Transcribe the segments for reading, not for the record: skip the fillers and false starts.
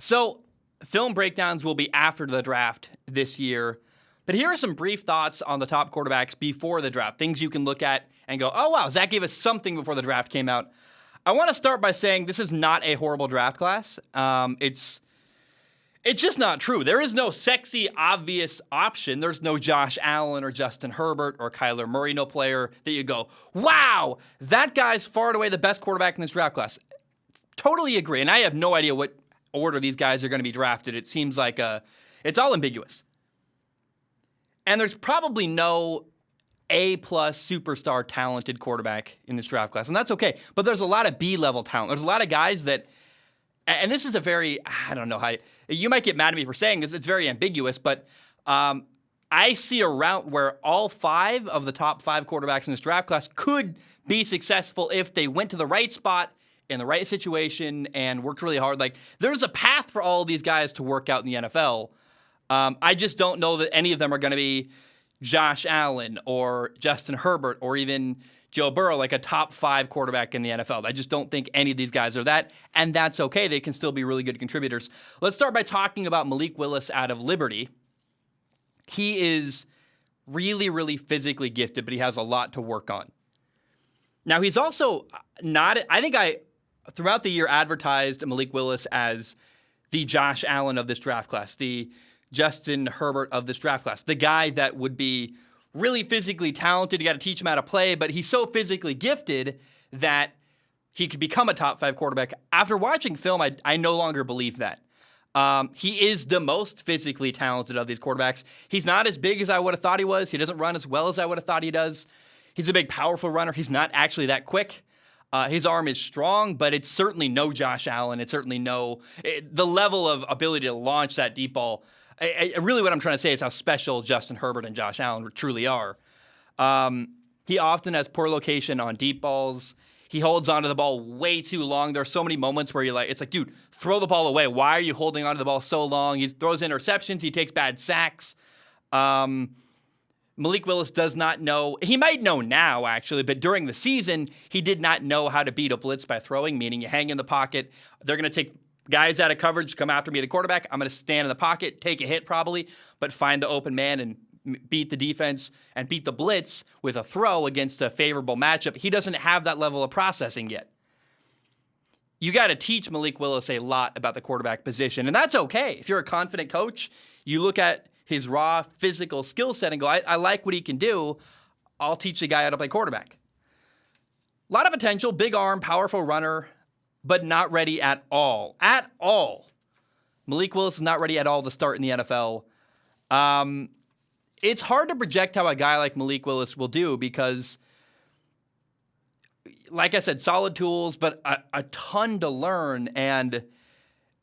So, film breakdowns will be after the draft this year. But here are some brief thoughts on the top quarterbacks before the draft. Things you can look at and go, oh, wow, Zach gave us something before the draft came out. I want to start by saying this is not a horrible draft class. It's just not true. There is no sexy, obvious option. There's no Josh Allen or Justin Herbert or Kyler Murray, no player that you go, wow, that guy's far and away the best quarterback in this draft class. Totally agree. And I have no idea what order these guys are going to be drafted. It seems like it's all ambiguous. And there's probably no A-plus superstar talented quarterback in this draft class, and that's okay. But there's a lot of B-level talent. There's a lot of guys that, and this is a very, I don't know how, you might get mad at me for saying this, it's very ambiguous, but I see a route where all 5 of the top 5 quarterbacks in this draft class could be successful if they went to the right spot in the right situation and worked really hard. Like, there's a path for all of these guys to work out in the NFL. I just don't know that any of them are going to be Josh Allen or Justin Herbert or even Joe Burrow, like a top 5 quarterback in the NFL. I just don't think any of these guys are that, and that's okay. They can still be really good contributors. Let's start by talking about Malik Willis out of Liberty. He is really, really physically gifted, but he has a lot to work on. Now, he's also not, I think throughout the year, advertised Malik Willis as the Josh Allen of this draft class, the Justin Herbert of this draft class, the guy that would be really physically talented. You got to teach him how to play, but he's so physically gifted that he could become a top 5 quarterback. After watching film, I no longer believe that. He is the most physically talented of these quarterbacks. He's not as big as I would have thought he was. He doesn't run as well as I would have thought he does. He's a big, powerful runner. He's not actually that quick. His arm is strong, but it's certainly no Josh Allen. It's certainly the level of ability to launch that deep ball. Really what I'm trying to say is how special Justin Herbert and Josh Allen truly are. He often has poor location on deep balls. He holds onto the ball way too long. There are so many moments where it's like, dude, throw the ball away. Why are you holding onto the ball so long? He throws interceptions. He takes bad sacks. Malik Willis does not know. He might know now, actually, but during the season, he did not know how to beat a blitz by throwing, meaning you hang in the pocket. They're going to take guys out of coverage, come after me, the quarterback. I'm going to stand in the pocket, take a hit probably, but find the open man and beat the defense and beat the blitz with a throw against a favorable matchup. He doesn't have that level of processing yet. You got to teach Malik Willis a lot about the quarterback position, and that's okay. If you're a confident coach, you look at his raw physical skill set and go, I like what he can do. I'll teach the guy how to play quarterback. A lot of potential, big arm, powerful runner, but not ready at all. At all. Malik Willis is not ready at all to start in the NFL. It's hard to project how a guy like Malik Willis will do because, like I said, solid tools, but a ton to learn. And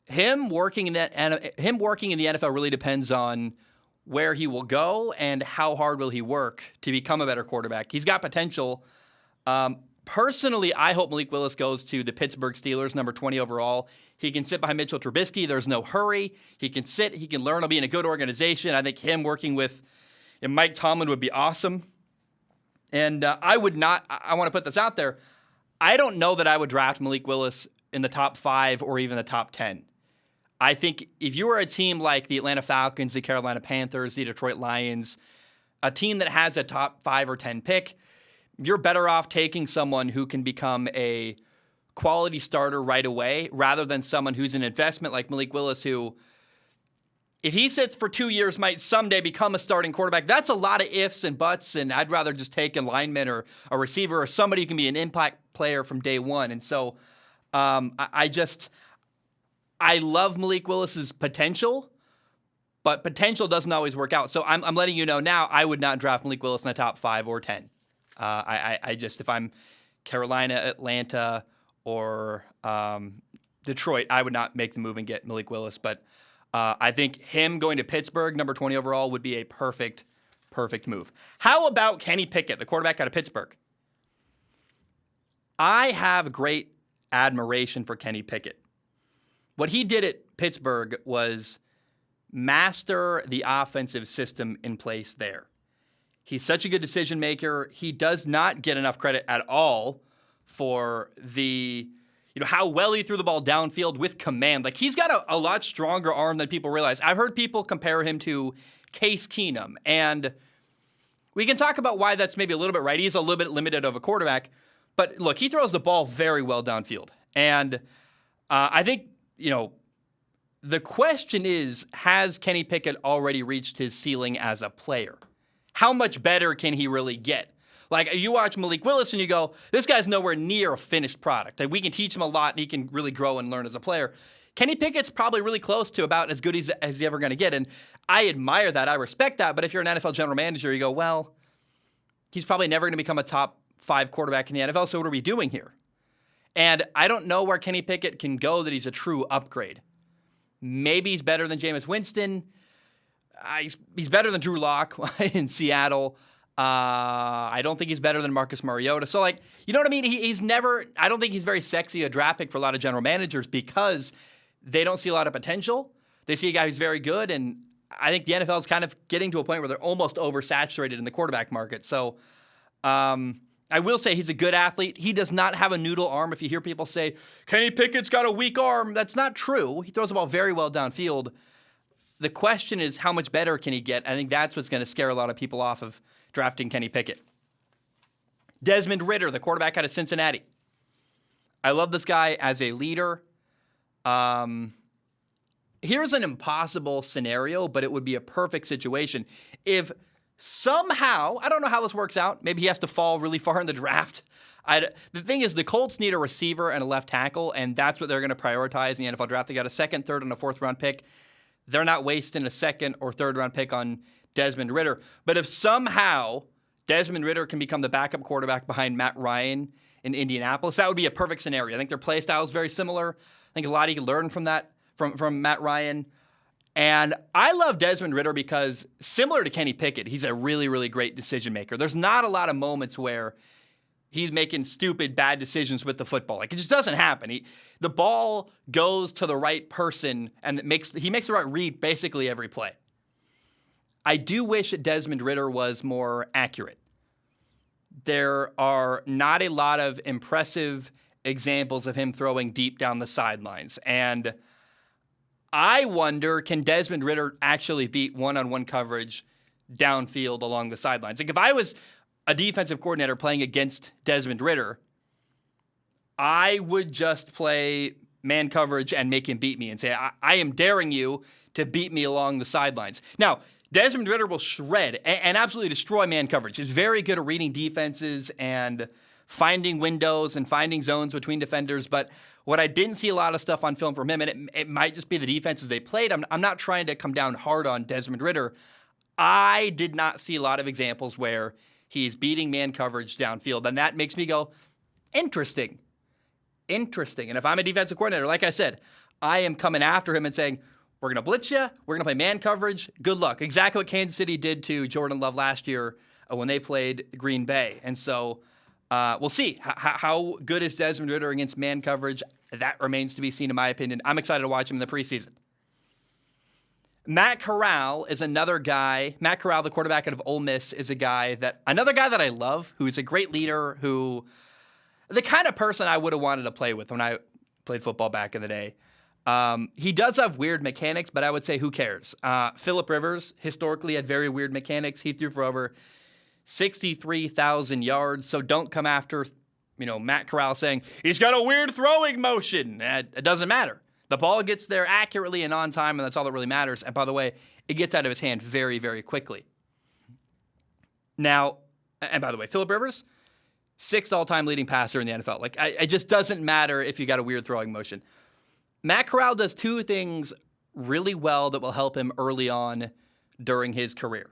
him working in the NFL really depends on where he will go and how hard will he work to become a better quarterback. He's got potential. Personally, I hope Malik Willis goes to the Pittsburgh Steelers, number 20 overall. He can sit behind Mitchell Trubisky. There's no hurry. He can sit. He can learn. He'll be in a good organization. I think him working with Mike Tomlin would be awesome. And I want to put this out there. I don't know that I would draft Malik Willis in the top 5 or even the top 10. I think if you were a team like the Atlanta Falcons, the Carolina Panthers, the Detroit Lions, a team that has a top 5 or 10 pick, you're better off taking someone who can become a quality starter right away rather than someone who's an investment like Malik Willis who, if he sits for 2 years, might someday become a starting quarterback. That's a lot of ifs and buts, and I'd rather just take a lineman or a receiver or somebody who can be an impact player from day one. And so I love Malik Willis's potential, but potential doesn't always work out. So I'm letting you know now, I would not draft Malik Willis in the top 5 or 10. If I'm Carolina, Atlanta, or Detroit, I would not make the move and get Malik Willis. But I think him going to Pittsburgh, number 20 overall, would be a perfect move. How about Kenny Pickett, the quarterback out of Pittsburgh? I have great admiration for Kenny Pickett. What he did at Pittsburgh was master the offensive system in place there. He's such a good decision maker. He does not get enough credit at all for the how well he threw the ball downfield with command. Like, he's got a lot stronger arm than people realize. I've heard people compare him to Case Keenum, and we can talk about why that's maybe a little bit right. He's a little bit limited of a quarterback, but look, he throws the ball very well downfield. And I think, the question is, has Kenny Pickett already reached his ceiling as a player? How much better can he really get? Like, you watch Malik Willis and you go, this guy's nowhere near a finished product. Like, we can teach him a lot and he can really grow and learn as a player. Kenny Pickett's probably really close to about as good as he's ever going to get. And I admire that. I respect that. But if you're an NFL general manager, you go, well, he's probably never going to become a top 5 quarterback in the NFL. So what are we doing here? And I don't know where Kenny Pickett can go that he's a true upgrade. Maybe he's better than Jameis Winston. He's better than Drew Lock in Seattle. I don't think he's better than Marcus Mariota. So, you know what I mean? I don't think he's very sexy a draft pick for a lot of general managers because they don't see a lot of potential. They see a guy who's very good, and I think the NFL is kind of getting to a point where they're almost oversaturated in the quarterback market. So, I will say he's a good athlete. He does not have a noodle arm. If you hear people say, Kenny Pickett's got a weak arm, that's not true. He throws the ball very well downfield. The question is, how much better can he get? I think that's what's going to scare a lot of people off of drafting Kenny Pickett. Desmond Ritter, the quarterback out of Cincinnati. I love this guy as a leader. Here's an impossible scenario, but it would be a perfect situation. If somehow, I don't know how this works out. Maybe he has to fall really far in the draft. The thing is, the Colts need a receiver and a left tackle, and that's what they're going to prioritize in the NFL draft. They got a second, third, and a fourth-round pick. They're not wasting a second or third-round pick on Desmond Ritter. But if somehow Desmond Ritter can become the backup quarterback behind Matt Ryan in Indianapolis, that would be a perfect scenario. I think their play style is very similar. I think a lot you can learn from that, from Matt Ryan. And I love Desmond Ritter because, similar to Kenny Pickett, he's a really, really great decision maker. There's not a lot of moments where he's making stupid, bad decisions with the football. It just doesn't happen. The ball goes to the right person, and he makes the right read basically every play. I do wish that Desmond Ritter was more accurate. There are not a lot of impressive examples of him throwing deep down the sidelines. And I wonder, can Desmond Ritter actually beat one-on-one coverage downfield along the sidelines? If I was a defensive coordinator playing against Desmond Ritter, I would just play man coverage and make him beat me and say, I am daring you to beat me along the sidelines. Now, Desmond Ritter will shred and absolutely destroy man coverage. He's very good at reading defenses and finding windows and finding zones between defenders. But what I didn't see a lot of stuff on film from him, and it might just be the defenses they played. I'm not trying to come down hard on Desmond Ritter. I did not see a lot of examples where he's beating man coverage downfield. And that makes me go, interesting. And if I'm a defensive coordinator, like I said, I am coming after him and saying, we're going to blitz you. We're going to play man coverage. Good luck. Exactly what Kansas City did to Jordan Love last year when they played Green Bay. And so we'll see. How good is Desmond Ritter against man coverage? That remains to be seen, in my opinion. I'm excited to watch him in the preseason. Matt Corral is another guy. Matt Corral, the quarterback out of Ole Miss, is another guy that I love, who's a great leader, the kind of person I would have wanted to play with when I played football back in the day. He does have weird mechanics, but I would say who cares? Phillip Rivers historically had very weird mechanics. He threw for over 63,000 yards, so don't come after Matt Corral saying he's got a weird throwing motion. It doesn't matter. The ball gets there accurately and on time, and that's all that really matters. And by the way, it gets out of his hand very, very quickly. Now, and by the way, Phillip Rivers, 6th all-time leading passer in the NFL. It just doesn't matter if you got a weird throwing motion. Matt Corral does 2 things really well that will help him early on during his career.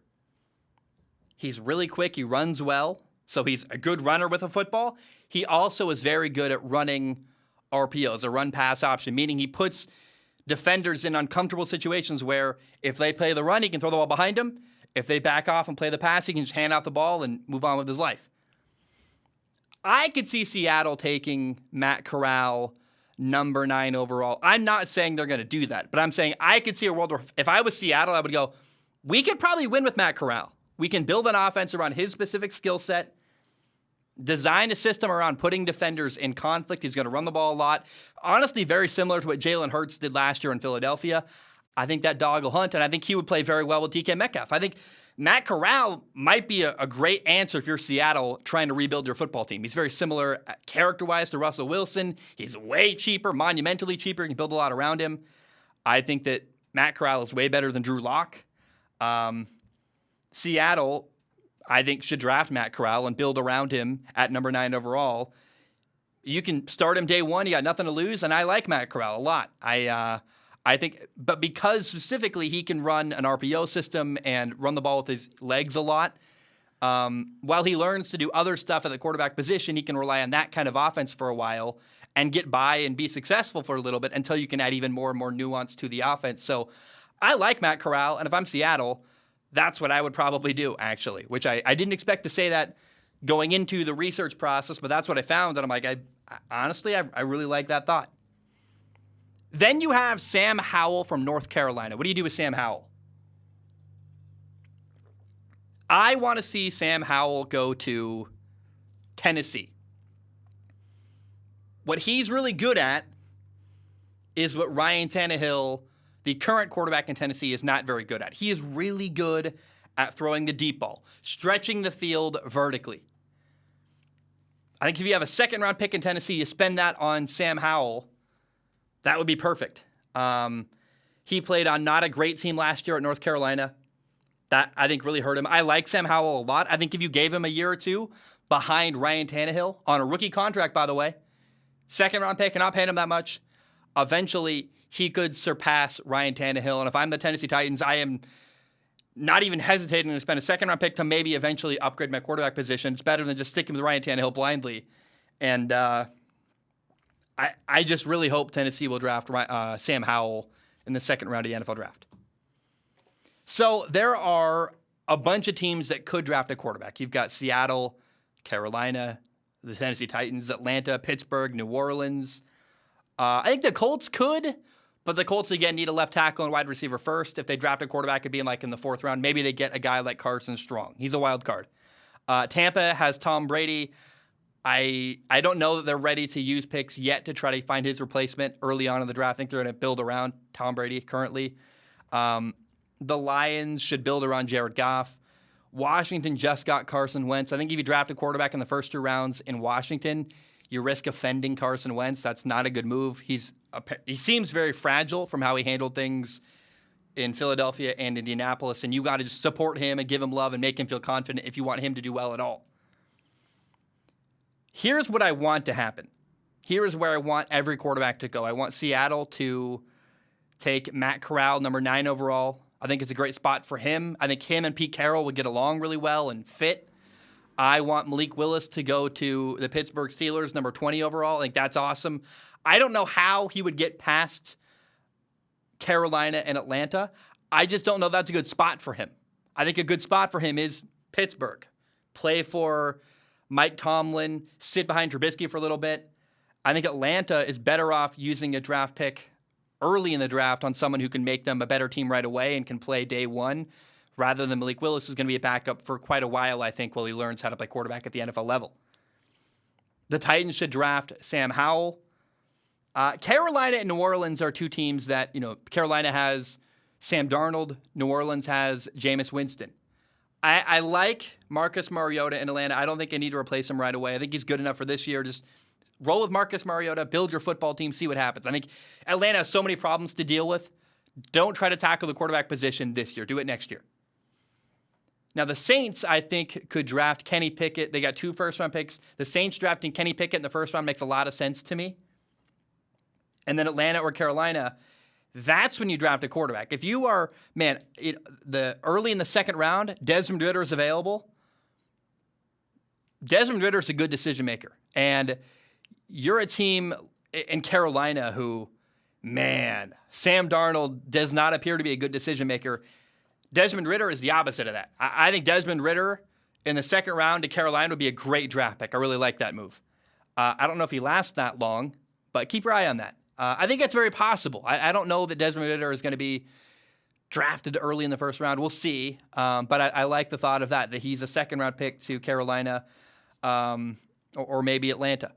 He's really quick. He runs well, so he's a good runner with a football. He also is very good at running RPOs, a run-pass option, meaning he puts defenders in uncomfortable situations where if they play the run, he can throw the ball behind him. If they back off and play the pass, he can just hand off the ball and move on with his life. I could see Seattle taking Matt Corral number 9 overall. I'm not saying they're going to do that, but I'm saying I could see a world where if I was Seattle, I would go, we could probably win with Matt Corral. We can build an offense around his specific skill set. design a system around putting defenders in conflict. He's going to run the ball a lot. Honestly, very similar to what Jalen Hurts did last year in Philadelphia. I think that dog will hunt, and I think he would play very well with DK Metcalf. I think Matt Corral might be a great answer if you're Seattle trying to rebuild your football team. He's very similar character-wise to Russell Wilson. He's way cheaper, monumentally cheaper. You can build a lot around him. I think that Matt Corral is way better than Drew Lock. Seattle, I think, should draft Matt Corral and build around him at number 9 overall. You can start him day one. You got nothing to lose, and I like Matt Corral a lot. I think, but because specifically he can run an RPO system and run the ball with his legs a lot, while he learns to do other stuff at the quarterback position, he can rely on that kind of offense for a while and get by and be successful for a little bit until you can add even more and more nuance to the offense. So I like Matt Corral, and if I'm Seattle, that's what I would probably do, actually, which I didn't expect to say that going into the research process, but that's what I found, and I'm like, I really like that thought. Then you have Sam Howell from North Carolina. What do you do with Sam Howell? I want to see Sam Howell go to Tennessee. What he's really good at is what Ryan Tannehill, the current quarterback in Tennessee, is not very good at. He is really good at throwing the deep ball, stretching the field vertically. I think if you have a second-round pick in Tennessee, you spend that on Sam Howell, that would be perfect. He played on not a great team last year at North Carolina. That, I think, really hurt him. I like Sam Howell a lot. I think if you gave him a year or two behind Ryan Tannehill, on a rookie contract, by the way, second-round pick and not paying him that much, eventually he could surpass Ryan Tannehill. And if I'm the Tennessee Titans, I am not even hesitating to spend a second-round pick to maybe eventually upgrade my quarterback position. It's better than just sticking with Ryan Tannehill blindly. And I just really hope Tennessee will draft Sam Howell in the second round of the NFL draft. So there are a bunch of teams that could draft a quarterback. You've got Seattle, Carolina, the Tennessee Titans, Atlanta, Pittsburgh, New Orleans. I think the Colts could, but the Colts, again, need a left tackle and wide receiver first. If they draft a quarterback, it'd be in the 4th round. Maybe they get a guy like Carson Strong. He's a wild card. Tampa has Tom Brady. I don't know that they're ready to use picks yet to try to find his replacement early on in the draft. I think they're going to build around Tom Brady currently. The Lions should build around Jared Goff. Washington just got Carson Wentz. I think if you draft a quarterback in the first 2 rounds in Washington, you risk offending Carson Wentz. That's not a good move. He seems very fragile from how he handled things in Philadelphia and Indianapolis, and you got to just support him and give him love and make him feel confident if you want him to do well at all. Here's what I want to happen. Here's where I want every quarterback to go. I want Seattle to take Matt Corral, number 9 overall. I think it's a great spot for him. I think him and Pete Carroll would get along really well and fit. I want Malik Willis to go to the Pittsburgh Steelers, number 20 overall. I think that's awesome. I don't know how he would get past Carolina and Atlanta. I just don't know that's a good spot for him. I think a good spot for him is Pittsburgh. Play for Mike Tomlin, sit behind Trubisky for a little bit. I think Atlanta is better off using a draft pick early in the draft on someone who can make them a better team right away and can play day one, rather than Malik Willis, who's going to be a backup for quite a while, I think, while he learns how to play quarterback at the NFL level. The Titans should draft Sam Howell. Carolina and New Orleans are 2 teams that, Carolina has Sam Darnold. New Orleans has Jameis Winston. I like Marcus Mariota in Atlanta. I don't think I need to replace him right away. I think he's good enough for this year. Just roll with Marcus Mariota, build your football team, see what happens. I think Atlanta has so many problems to deal with. Don't try to tackle the quarterback position this year. Do it next year. Now, the Saints, I think, could draft Kenny Pickett. They got 2 first-round picks. The Saints drafting Kenny Pickett in the first round makes a lot of sense to me. And then Atlanta or Carolina, that's when you draft a quarterback. If you are, early in the second round, Desmond Ritter is available. Desmond Ritter is a good decision maker. And you're a team in Carolina who, Sam Darnold does not appear to be a good decision maker. Desmond Ritter is the opposite of that. I think Desmond Ritter in the second round to Carolina would be a great draft pick. I really like that move. I don't know if he lasts that long, but keep your eye on that. I think that's very possible. I don't know that Desmond Ritter is going to be drafted early in the first round. We'll see. But I like the thought of that he's a second-round pick to Carolina. or maybe Atlanta.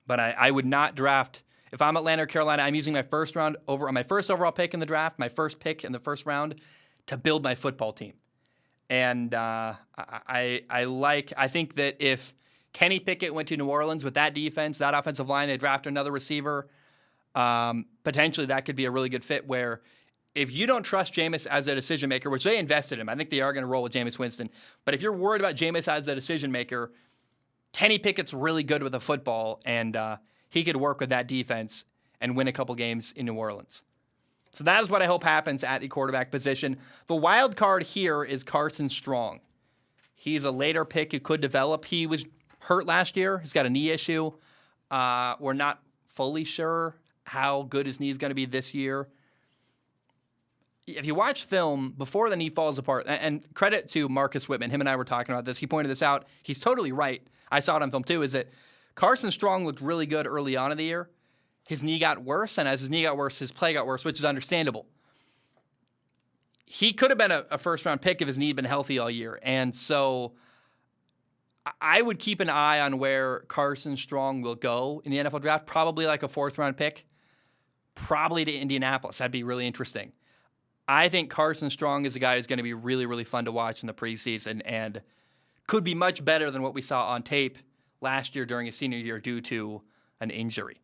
But I would not draft. If I'm Atlanta or Carolina, I'm using my first overall pick in the draft, my first pick in the first round, to build my football team. And I think that if Kenny Pickett went to New Orleans with that defense, that offensive line, they draft another receiver, potentially that could be a really good fit where if you don't trust Jameis as a decision maker, which they invested in him, I think they are going to roll with Jameis Winston. But if you're worried about Jameis as a decision maker, Kenny Pickett's really good with the football, and he could work with that defense and win a couple games in New Orleans. So that is what I hope happens at the quarterback position. The wild card here is Carson Strong. He's a later pick who could develop. He was hurt last year. He's got a knee issue. We're not fully sure how good his knee is going to be this year. If you watch film before the knee falls apart, and credit to Marcus Whitman, him and I were talking about this. He pointed this out. He's totally right. I saw it on film too, is that Carson Strong looked really good early on in the year. His knee got worse, and as his knee got worse, his play got worse, which is understandable. He could have been a first-round pick if his knee had been healthy all year. And so I would keep an eye on where Carson Strong will go in the NFL draft, probably like a fourth-round pick, probably to Indianapolis. That'd be really interesting. I think Carson Strong is a guy who's going to be really, really fun to watch in the preseason and could be much better than what we saw on tape last year during his senior year due to an injury.